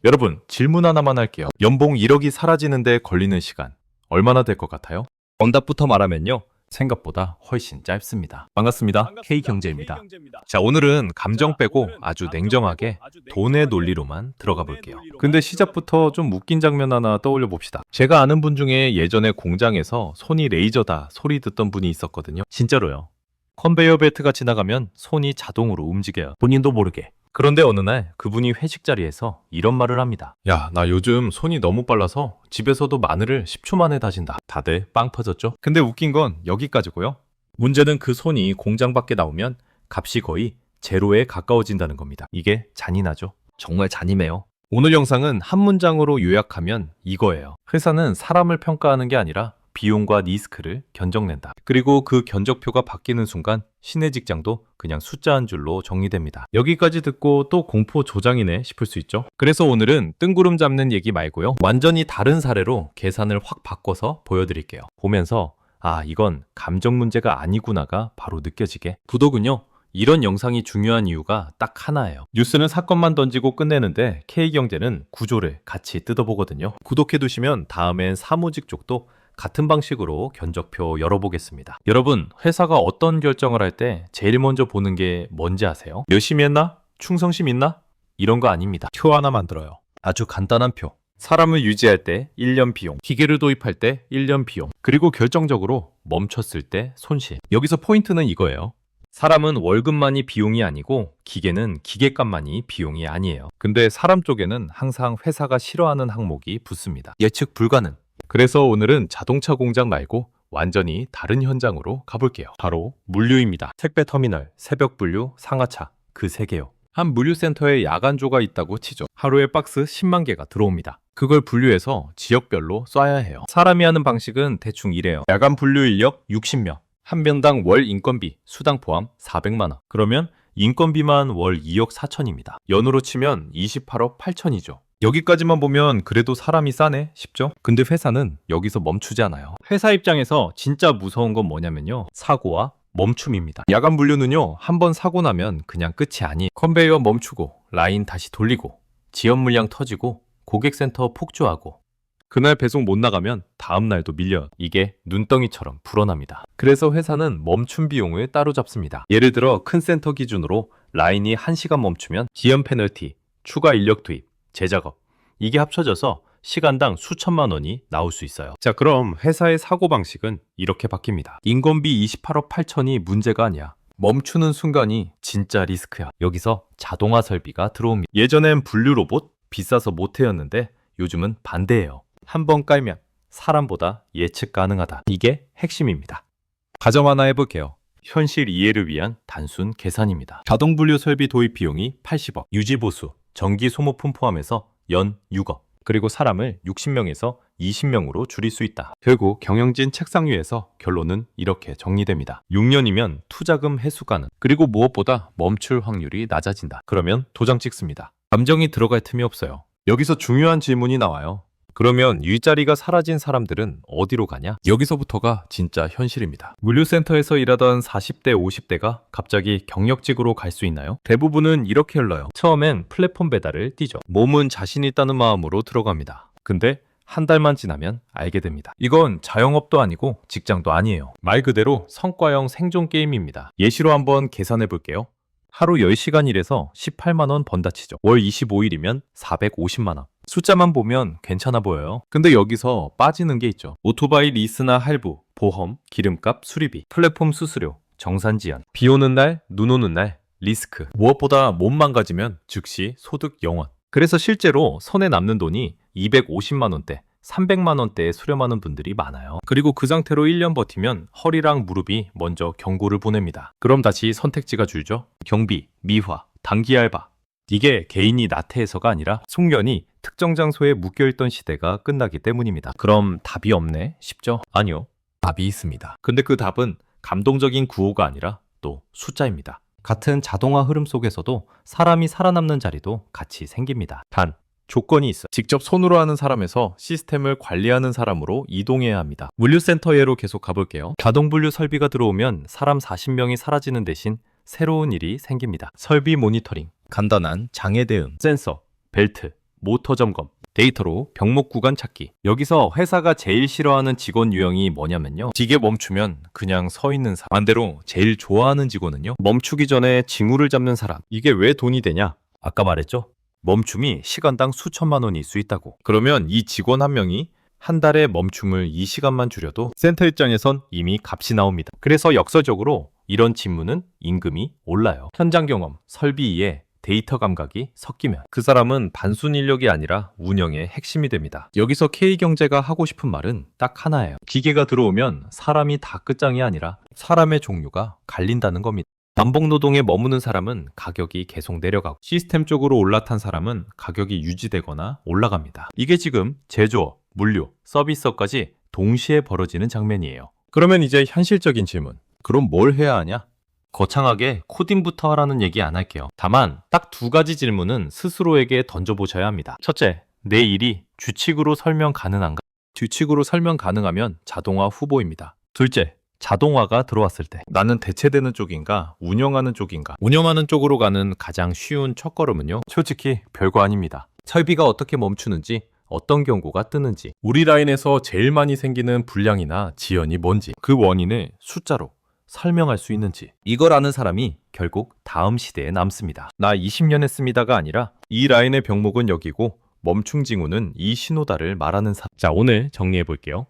여러분, 질문 하나만 할게요. 연봉 1억이 사라지는데 걸리는 시간 얼마나 될 것 같아요? 정답부터 말하면요. 생각보다 훨씬 짧습니다. 반갑습니다. K경제입니다. 자, 자, 오늘은 감정 빼고 아주 냉정하게 돈의 논리로만 들어가 볼게요. 근데 시작부터 좀 웃긴 장면 하나 떠올려 봅시다. 제가 아는 분 중에 예전에 공장에서 손이 레이저다 소리 듣던 분이 있었거든요. 진짜로요. 컨베이어 벨트가 지나가면 손이 자동으로 움직여요. 본인도 모르게. 그런데 어느 날 그분이 회식 자리에서 이런 말을 합니다. 야, 나 요즘 손이 너무 빨라서 집에서도 마늘을 10초 만에 다진다. 다들 빵 터졌죠? 근데 웃긴 건 여기까지고요. 문제는 그 손이 공장 밖에 나오면 값이 거의 제로에 가까워진다는 겁니다. 이게 잔인하죠? 정말 잔인해요. 오늘 영상은 한 문장으로 요약하면 이거예요. 회사는 사람을 평가하는 게 아니라 비용과 리스크를 견적낸다. 그리고 그 견적표가 바뀌는 순간 신의 직장도 그냥 숫자 한 줄로 정리됩니다. 여기까지 듣고 또 공포 조장이네 싶을 수 있죠. 그래서 오늘은 뜬구름 잡는 얘기 말고요. 완전히 다른 사례로 계산을 확 바꿔서 보여드릴게요. 보면서 아, 이건 감정 문제가 아니구나가 바로 느껴지게. 구독은요. 이런 영상이 중요한 이유가 딱 하나예요. 뉴스는 사건만 던지고 끝내는데 K경제는 구조를 같이 뜯어보거든요. 구독해두시면 다음엔 사무직 쪽도 같은 방식으로 견적표 열어보겠습니다. 여러분, 회사가 어떤 결정을 할 때 제일 먼저 보는 게 뭔지 아세요? 열심히 했나? 충성심 있나? 이런 거 아닙니다. 표 하나 만들어요. 아주 간단한 표. 사람을 유지할 때 1년 비용, 기계를 도입할 때 1년 비용, 그리고 결정적으로 멈췄을 때 손실. 여기서 포인트는 이거예요. 사람은 월급만이 비용이 아니고 기계는 기계값만이 비용이 아니에요. 근데 사람 쪽에는 항상 회사가 싫어하는 항목이 붙습니다. 예측 불가능. 그래서 오늘은 자동차 공장 말고 완전히 다른 현장으로 가볼게요. 바로 물류입니다. 택배 터미널, 새벽 분류, 상하차 그 세 개요. 한 물류센터에 야간조가 있다고 치죠. 하루에 박스 10만 개가 들어옵니다. 그걸 분류해서 지역별로 쏴야 해요. 사람이 하는 방식은 대충 이래요. 야간 분류 인력 60명. 한 명당 월 인건비, 수당 포함 400만 원. 그러면 인건비만 월 2억 4천입니다. 연으로 치면 28억 8천이죠. 여기까지만 보면 그래도 사람이 싸네 싶죠? 근데 회사는 여기서 멈추지 않아요. 회사 입장에서 진짜 무서운 건 뭐냐면요. 사고와 멈춤입니다. 야간 분류는요. 한번 사고 나면 그냥 끝이 아니에요. 컨베이어 멈추고 라인 다시 돌리고 지연 물량 터지고 고객센터 폭주하고 그날 배송 못 나가면 다음 날도 밀려요. 이게 눈덩이처럼 불어납니다. 그래서 회사는 멈춤 비용을 따로 잡습니다. 예를 들어 큰 센터 기준으로 라인이 1시간 멈추면 지연 페널티, 추가 인력 투입, 재작업 이게 합쳐져서 시간당 수천만 원이 나올 수 있어요. 자, 그럼 회사의 사고방식은 이렇게 바뀝니다. 인건비 28억 8천이 문제가 아니야. 멈추는 순간이 진짜 리스크야. 여기서 자동화 설비가 들어옵니다. 예전엔 분류 로봇 비싸서 못해였는데 요즘은 반대예요. 한번 깔면 사람보다 예측 가능하다. 이게 핵심입니다. 가정 하나 해볼게요. 현실 이해를 위한 단순 계산입니다. 자동 분류 설비 도입 비용이 80억, 유지 보수, 전기 소모품 포함해서 연 6억, 그리고 사람을 60명에서 20명으로 줄일 수 있다. 결국 경영진 책상 위에서 결론은 이렇게 정리됩니다. 6년이면 투자금 회수 가능, 그리고 무엇보다 멈출 확률이 낮아진다. 그러면 도장 찍습니다. 감정이 들어갈 틈이 없어요. 여기서 중요한 질문이 나와요. 그러면 일자리가 사라진 사람들은 어디로 가냐? 여기서부터가 진짜 현실입니다. 물류센터에서 일하던 40대, 50대가 갑자기 경력직으로 갈 수 있나요? 대부분은 이렇게 흘러요. 처음엔 플랫폼 배달을 뛰죠. 몸은 자신 있다는 마음으로 들어갑니다. 근데 한 달만 지나면 알게 됩니다. 이건 자영업도 아니고 직장도 아니에요. 말 그대로 성과형 생존 게임입니다. 예시로 한번 계산해 볼게요. 하루 10시간 일해서 18만 원 번다 치죠. 월 25일이면 450만 원. 숫자만 보면 괜찮아 보여요. 근데 여기서 빠지는 게 있죠. 오토바이 리스나 할부, 보험, 기름값, 수리비, 플랫폼 수수료, 정산 지연, 비 오는 날, 눈 오는 날, 리스크. 무엇보다 몸 망가지면 즉시 소득 영원. 그래서 실제로 손에 남는 돈이 250만 원대, 300만 원대에 수렴하는 분들이 많아요. 그리고 그 상태로 1년 버티면 허리랑 무릎이 먼저 경고를 보냅니다. 그럼 다시 선택지가 줄죠. 경비, 미화, 단기 알바. 이게 개인이 나태해서가 아니라 숙련이 특정 장소에 묶여있던 시대가 끝나기 때문입니다. 그럼 답이 없네 싶죠? 아니요. 답이 있습니다. 근데 그 답은 감동적인 구호가 아니라 또 숫자입니다. 같은 자동화 흐름 속에서도 사람이 살아남는 자리도 같이 생깁니다. 단, 조건이 있어. 직접 손으로 하는 사람에서 시스템을 관리하는 사람으로 이동해야 합니다. 물류센터 예로 계속 가볼게요. 자동 분류 설비가 들어오면 사람 40명이 사라지는 대신 새로운 일이 생깁니다. 설비 모니터링, 간단한 장애 대응, 센서, 벨트, 모터 점검, 데이터로 병목 구간 찾기. 여기서 회사가 제일 싫어하는 직원 유형이 뭐냐면요. 뒤게 멈추면 그냥 서 있는 사람. 반대로 제일 좋아하는 직원은요. 멈추기 전에 징후를 잡는 사람. 이게 왜 돈이 되냐? 아까 말했죠. 멈춤이 시간당 수천만 원일 수 있다고. 그러면 이 직원 한 명이 한 달에 멈춤을 2시간만 줄여도 센터 입장에선 이미 값이 나옵니다. 그래서 역설적으로 이런 직무는 임금이 올라요. 현장 경험, 설비 이해, 데이터 감각이 섞이면 그 사람은 단순 인력이 아니라 운영의 핵심이 됩니다. 여기서 K경제가 하고 싶은 말은 딱 하나예요. 기계가 들어오면 사람이 다 끝장이 아니라 사람의 종류가 갈린다는 겁니다. 남북노동에 머무는 사람은 가격이 계속 내려가고 시스템 쪽으로 올라탄 사람은 가격이 유지되거나 올라갑니다. 이게 지금 제조업, 물류, 서비스업까지 동시에 벌어지는 장면이에요. 그러면 이제 현실적인 질문. 그럼 뭘 해야 하냐? 거창하게 코딩부터 하라는 얘기 안 할게요. 다만 딱 두 가지 질문은 스스로에게 던져보셔야 합니다. 첫째, 내 일이 규칙으로 설명 가능한가? 규칙으로 설명 가능하면 자동화 후보입니다. 둘째, 자동화가 들어왔을 때 나는 대체되는 쪽인가 운영하는 쪽인가? 운영하는 쪽으로 가는 가장 쉬운 첫걸음은요. 솔직히 별거 아닙니다. 설비가 어떻게 멈추는지 어떤 경고가 뜨는지 우리 라인에서 제일 많이 생기는 불량이나 지연이 뭔지 그 원인을 숫자로 설명할 수 있는지 이걸 아는 사람이 결국 다음 시대에 남습니다. 나 20년 했습니다가 아니라 이 라인의 병목은 여기고 멈춤 징후는 이 신호다를 말하는 사람. 자, 오늘 정리해 볼게요.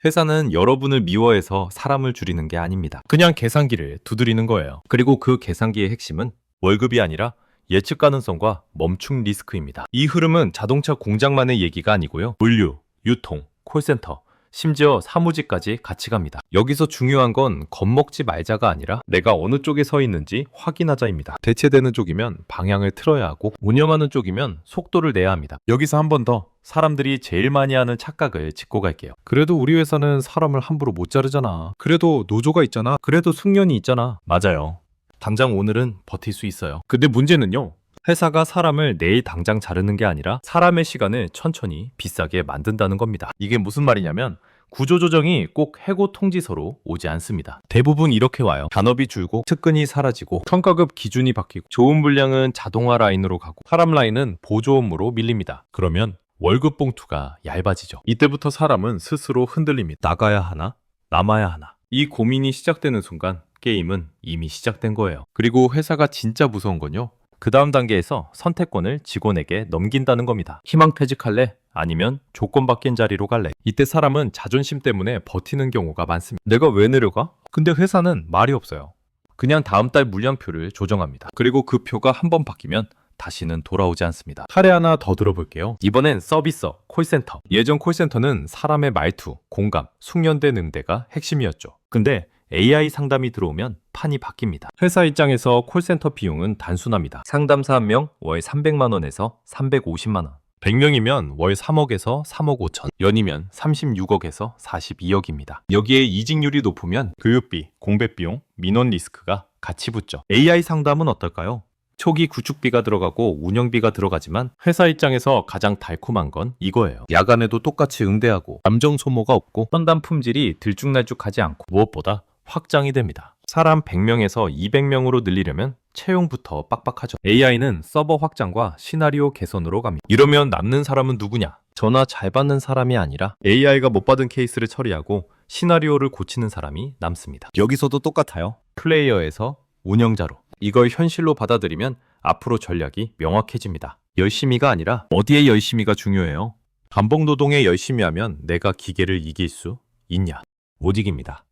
회사는 여러분을 미워해서 사람을 줄이는 게 아닙니다. 그냥 계산기를 두드리는 거예요. 그리고 그 계산기의 핵심은 월급이 아니라 예측 가능성과 멈춤 리스크입니다. 이 흐름은 자동차 공장만의 얘기가 아니고요. 물류, 유통, 콜센터, 심지어 사무직까지 같이 갑니다. 여기서 중요한 건 겁먹지 말자가 아니라 내가 어느 쪽에 서 있는지 확인하자입니다. 대체되는 쪽이면 방향을 틀어야 하고 운영하는 쪽이면 속도를 내야 합니다. 여기서 한 번 더 사람들이 제일 많이 하는 착각을 짚고 갈게요. 그래도 우리 회사는 사람을 함부로 못 자르잖아. 그래도 노조가 있잖아. 그래도 승련이 있잖아. 맞아요. 당장 오늘은 버틸 수 있어요. 근데 문제는요. 회사가 사람을 내일 당장 자르는 게 아니라 사람의 시간을 천천히 비싸게 만든다는 겁니다. 이게 무슨 말이냐면 구조조정이 꼭 해고 통지서로 오지 않습니다. 대부분 이렇게 와요. 잔업이 줄고 특근이 사라지고 평가급 기준이 바뀌고 좋은 분량은 자동화 라인으로 가고 사람 라인은 보조업무로 밀립니다. 그러면 월급 봉투가 얇아지죠. 이때부터 사람은 스스로 흔들립니다. 나가야 하나? 남아야 하나? 이 고민이 시작되는 순간 게임은 이미 시작된 거예요. 그리고 회사가 진짜 무서운 건요. 그 다음 단계에서 선택권을 직원에게 넘긴다는 겁니다. 희망퇴직할래? 아니면 조건 바뀐 자리로 갈래? 이때 사람은 자존심 때문에 버티는 경우가 많습니다. 내가 왜 내려가? 근데 회사는 말이 없어요. 그냥 다음 달 물량표를 조정합니다. 그리고 그 표가 한 번 바뀌면 다시는 돌아오지 않습니다. 사례 하나 더 들어볼게요. 이번엔 서비스, 콜센터. 예전 콜센터는 사람의 말투, 공감, 숙련된 응대가 핵심이었죠. 근데 AI 상담이 들어오면 판이 바뀝니다. 회사 입장에서 콜센터 비용은 단순합니다. 상담사 1명 월 300만 원에서 350만 원. 100명이면 월 3억에서 3억 5천. 연이면 36억에서 42억입니다. 여기에 이직률이 높으면 교육비, 공백비용, 민원 리스크가 같이 붙죠. AI 상담은 어떨까요? 초기 구축비가 들어가고 운영비가 들어가지만 회사 입장에서 가장 달콤한 건 이거예요. 야간에도 똑같이 응대하고 감정 소모가 없고 상담 품질이 들쭉날쭉하지 않고 무엇보다 확장이 됩니다. 사람 100명에서 200명으로 늘리려면 채용부터 빡빡하죠. AI는 서버 확장과 시나리오 개선으로 갑니다. 이러면 남는 사람은 누구냐? 전화 잘 받는 사람이 아니라 AI가 못 받은 케이스를 처리하고 시나리오를 고치는 사람이 남습니다. 여기서도 똑같아요. 플레이어에서 운영자로. 이걸 현실로 받아들이면 앞으로 전략이 명확해집니다. 열심히가 아니라 어디에 열심히가 중요해요. 반복노동에 열심히 하면 내가 기계를 이길 수 있냐? 못 이깁니다.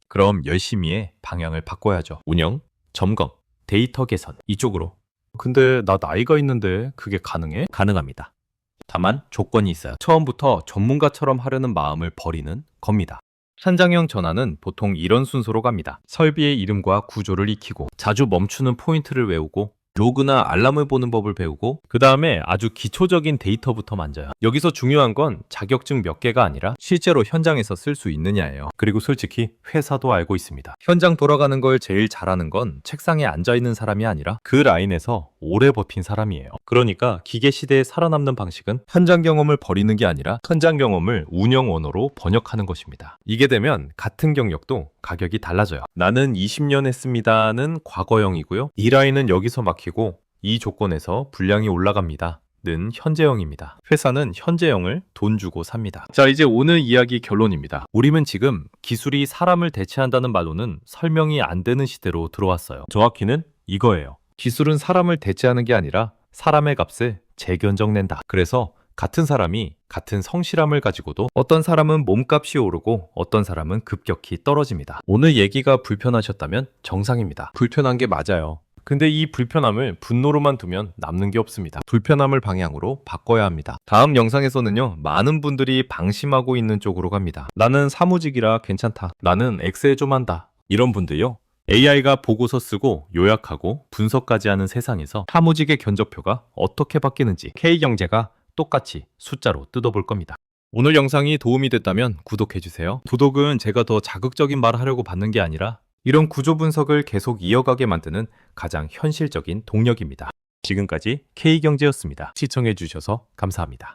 그럼 열심히의 방향을 바꿔야죠. 운영, 점검, 데이터 개선 이쪽으로. 근데 나 나이가 있는데 그게 가능해? 가능합니다. 다만 조건이 있어요. 처음부터 전문가처럼 하려는 마음을 버리는 겁니다. 현장형 전환은 보통 이런 순서로 갑니다. 설비의 이름과 구조를 익히고 자주 멈추는 포인트를 외우고 로그나 알람을 보는 법을 배우고 그 다음에 아주 기초적인 데이터부터 만져요. 여기서 중요한 건 자격증 몇 개가 아니라 실제로 현장에서 쓸 수 있느냐예요. 그리고 솔직히 회사도 알고 있습니다. 현장 돌아가는 걸 제일 잘하는 건 책상에 앉아있는 사람이 아니라 그 라인에서 오래 버틴 사람이에요. 그러니까 기계 시대에 살아남는 방식은 현장 경험을 버리는 게 아니라 현장 경험을 운영 언어로 번역하는 것입니다. 이게 되면 같은 경력도 가격이 달라져요. 나는 20년 했습니다는 과거형이고요. 이 라인은 여기서 막히고 이 조건에서 분량이 올라갑니다. 는 현재형입니다. 회사는 현재형을 돈 주고 삽니다. 자, 이제 오늘 이야기 결론입니다. 우리는 지금 기술이 사람을 대체한다는 말로는 설명이 안 되는 시대로 들어왔어요. 정확히는 이거예요. 기술은 사람을 대체하는 게 아니라 사람의 값을 재견적낸다. 그래서 같은 사람이 같은 성실함을 가지고도 어떤 사람은 몸값이 오르고 어떤 사람은 급격히 떨어집니다. 오늘 얘기가 불편하셨다면 정상입니다. 불편한 게 맞아요. 근데 이 불편함을 분노로만 두면 남는 게 없습니다. 불편함을 방향으로 바꿔야 합니다. 다음 영상에서는요, 많은 분들이 방심하고 있는 쪽으로 갑니다. 나는 사무직이라 괜찮다. 나는 엑셀 좀 한다. 이런 분들요. AI가 보고서 쓰고 요약하고 분석까지 하는 세상에서 사무직의 견적표가 어떻게 바뀌는지 K경제가 똑같이 숫자로 뜯어볼 겁니다. 오늘 영상이 도움이 됐다면 구독해주세요. 구독은 제가 더 자극적인 말을 하려고 받는 게 아니라 이런 구조 분석을 계속 이어가게 만드는 가장 현실적인 동력입니다. 지금까지 K경제였습니다. 시청해주셔서 감사합니다.